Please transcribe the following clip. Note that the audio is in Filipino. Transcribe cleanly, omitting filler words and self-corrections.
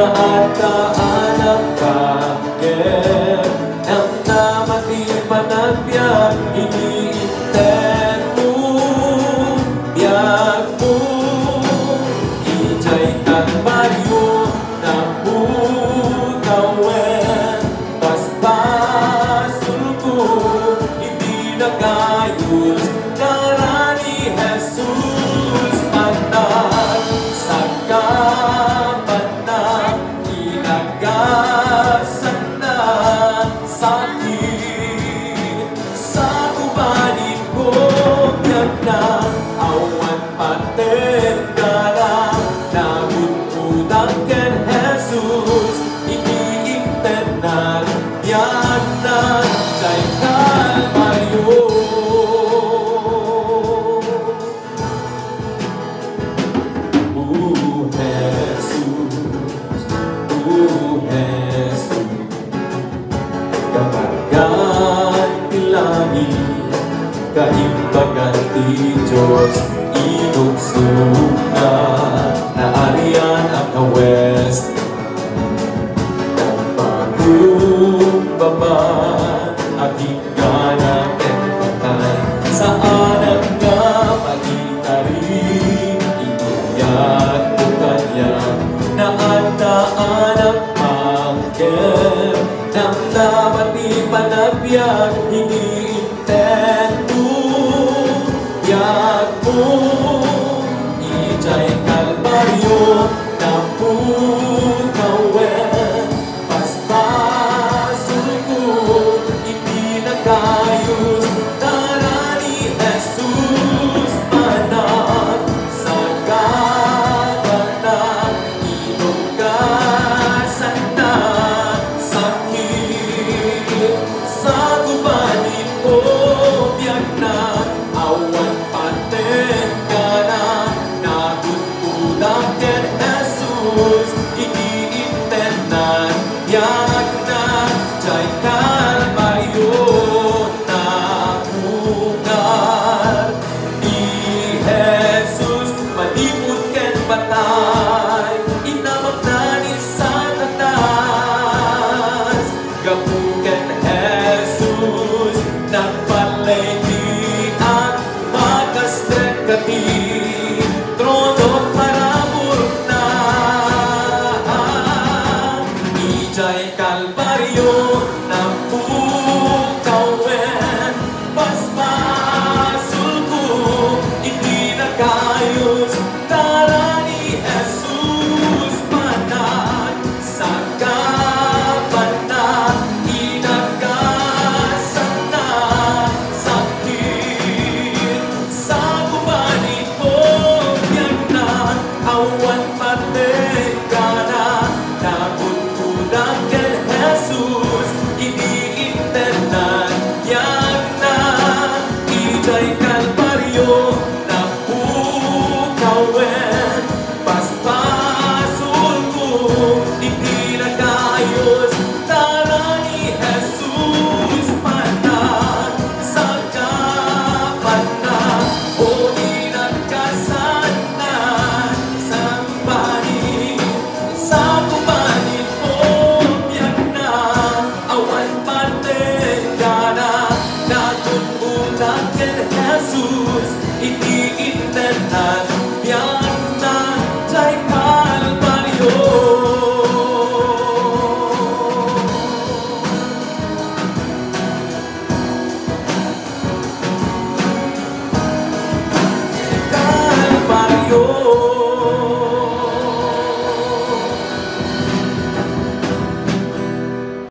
naadaanan ka, ang namati panagbiag, iniinten mo, biag mo, ijay kalbaryo na butawen, basbasul ko, hindi nagayos, karani Jesus, anak, sagapan na, inagasan na, sakit, sa kubanin ko, yan na, awan paten ka na, nabututang ken Jesus, iniintenan, yan na, kay Kalbaryo. Kaimbagan ti Diyos, inugsog na arian ang kawes, nagpagumbaba, aking ganang empatay, sa anak nga pag-itarin, inuyat ko kanya, na anak mangkem, nang dapat ipanagbiag, iniinten ijay kalbaryo na pukawen, basbasul ko, ipinagayos, darani Jesus, anak, sagagan na, inugasan na, sakit, sa gubanin ko, biyak na, awan paten ka na, nagutudang ken Jesus, iniintenan, yak na, jay Kalbaryo na lugar ni Jesus, malipot ken batay, inamag na ni Satanas, gapu ken Jesus, nagpalay kami, trono paramur na, ijay Kalbaryo na pukawen, basbasul ko, hindi nagayos, darani Jesus, manat, sagapan na, inagasan na, sakit, sa awan paten ka na, nabutudang ken Jesus, iniintenan, yan na, ijay Kalbaryo na pukawen, basbasul ko, hindi nagayos, darani Jesus, manat, sagapan na, o inagasan na, Jesus, iniintenan,